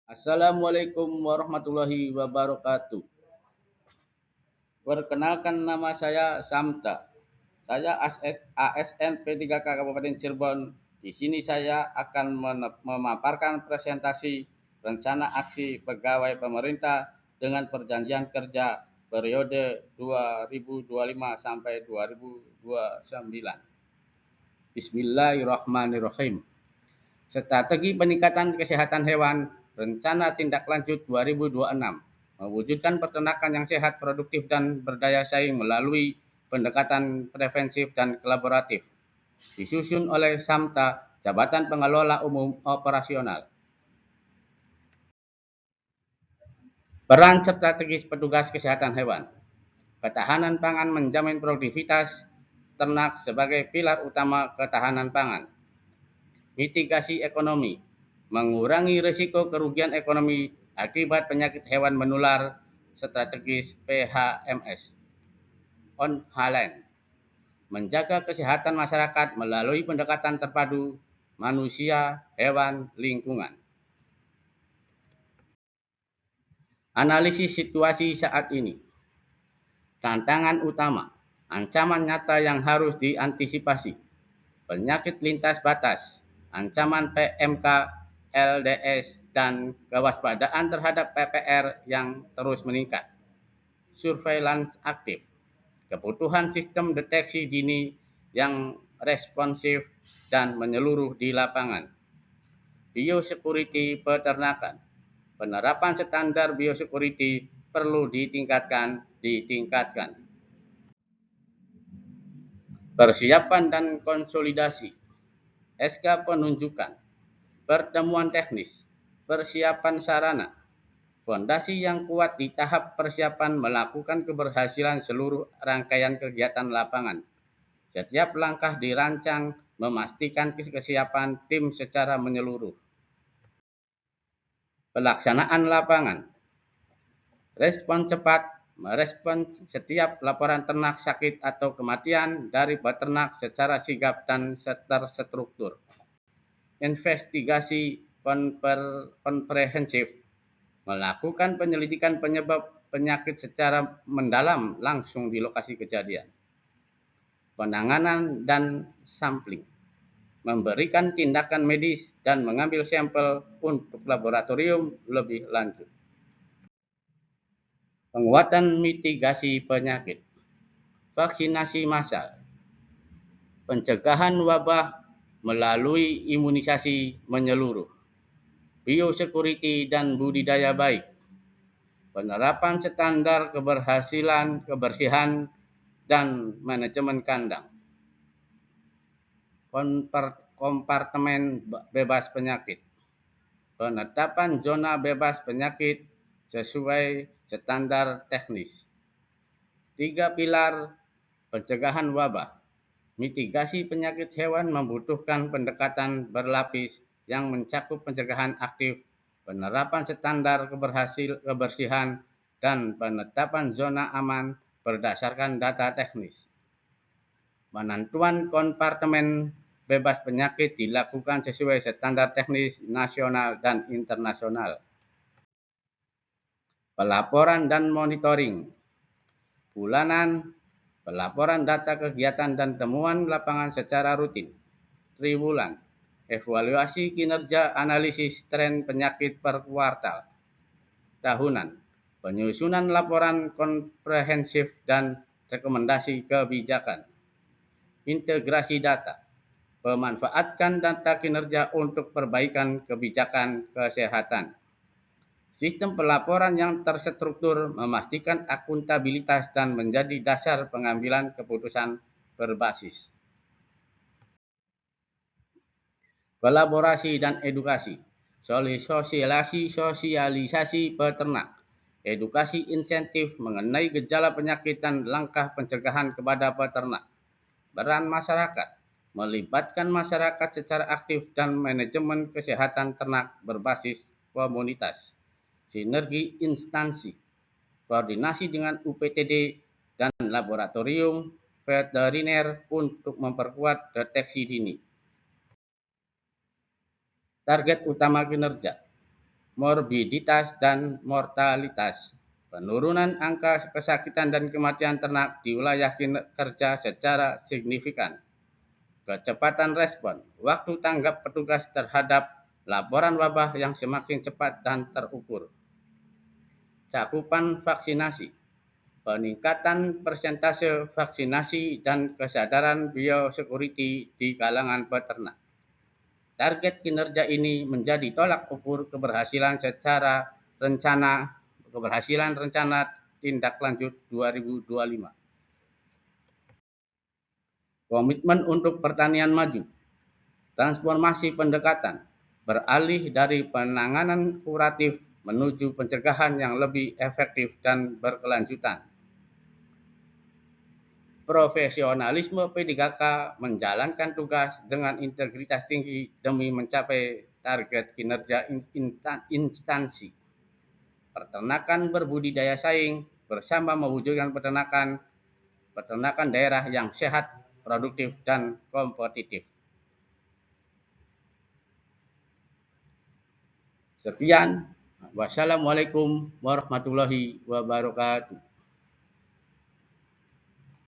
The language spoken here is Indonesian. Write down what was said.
Assalamualaikum warahmatullahi wabarakatuh. Perkenalkan nama saya Samta. Saya ASN P3K Kabupaten Cirebon. Di sini saya akan memaparkan presentasi rencana aksi pegawai pemerintah dengan perjanjian kerja periode 2025 sampai 2029. Bismillahirrahmanirrahim. Strategi peningkatan kesehatan hewan, rencana tindak lanjut 2026, mewujudkan peternakan yang sehat, produktif, dan berdaya saing melalui pendekatan preventif dan kolaboratif, disusun oleh SAMTA, Jabatan Pengelola Umum Operasional. Peran strategis petugas kesehatan hewan. Ketahanan pangan menjamin produktivitas ternak sebagai pilar utama ketahanan pangan. Mitigasi ekonomi, mengurangi risiko kerugian ekonomi akibat penyakit hewan menular strategis PHMS. On Halen, menjaga kesehatan masyarakat melalui pendekatan terpadu manusia, hewan, lingkungan. Analisis situasi saat ini. Tantangan utama, ancaman nyata yang harus diantisipasi. Penyakit lintas batas, ancaman PMK, LDS, dan kewaspadaan terhadap PPR yang terus meningkat. Surveillance aktif, kebutuhan sistem deteksi dini yang responsif dan menyeluruh di lapangan. Biosecurity peternakan, penerapan standar biosecurity perlu ditingkatkan. Persiapan dan konsolidasi, SK penunjukan, pertemuan teknis, persiapan sarana, fondasi yang kuat di tahap persiapan melakukan keberhasilan seluruh rangkaian kegiatan lapangan. Setiap langkah dirancang memastikan kesiapan tim secara menyeluruh. Pelaksanaan lapangan, respon cepat, merespon setiap laporan ternak sakit atau kematian dari peternak secara sigap dan terstruktur. Investigasi komprehensif, melakukan penyelidikan penyebab penyakit secara mendalam langsung di lokasi kejadian. Penanganan dan sampling, memberikan tindakan medis dan mengambil sampel untuk laboratorium lebih lanjut. Penguatan mitigasi penyakit, vaksinasi massal, pencegahan wabah melalui imunisasi menyeluruh, biosecurity dan budidaya baik, penerapan standar kebersihan dan manajemen kandang, kompartemen bebas penyakit, penetapan zona bebas penyakit sesuai standar teknis. 3 pilar pencegahan wabah. Mitigasi penyakit hewan membutuhkan pendekatan berlapis yang mencakup pencegahan aktif, penerapan standar kebersihan, dan penetapan zona aman berdasarkan data teknis. Penentuan kompartemen bebas penyakit dilakukan sesuai standar teknis nasional dan internasional. Pelaporan dan monitoring, bulanan, pelaporan data kegiatan dan temuan lapangan secara rutin. Triwulan, evaluasi kinerja analisis tren penyakit per kuartal. Tahunan, penyusunan laporan komprehensif dan rekomendasi kebijakan. Integrasi data, memanfaatkan data kinerja untuk perbaikan kebijakan kesehatan. Sistem pelaporan yang terstruktur memastikan akuntabilitas dan menjadi dasar pengambilan keputusan berbasis. Kolaborasi dan edukasi, sosialisasi peternak, edukasi insentif mengenai gejala penyakit dan langkah pencegahan kepada peternak. Peran masyarakat, melibatkan masyarakat secara aktif dan manajemen kesehatan ternak berbasis komunitas. Sinergi instansi, koordinasi dengan UPTD dan laboratorium veteriner untuk memperkuat deteksi dini. Target utama kinerja, morbiditas dan mortalitas. Penurunan angka kesakitan dan kematian ternak di wilayah kerja secara signifikan. Kecepatan respon, waktu tanggap petugas terhadap laporan wabah yang semakin cepat dan terukur. Cakupan vaksinasi, peningkatan persentase vaksinasi dan kesadaran biosecurity di kalangan peternak. Target kinerja ini menjadi tolak ukur keberhasilan rencana tindak lanjut 2025. Komitmen untuk pertanian maju, transformasi pendekatan, beralih dari penanganan kuratif menuju pencegahan yang lebih efektif dan berkelanjutan. Profesionalisme P3K menjalankan tugas dengan integritas tinggi demi mencapai target kinerja instansi. Peternakan berbudidaya saing bersama mewujudkan peternakan daerah yang sehat, produktif, dan kompetitif. Sekian. Wassalamualaikum warahmatullahi wabarakatuh.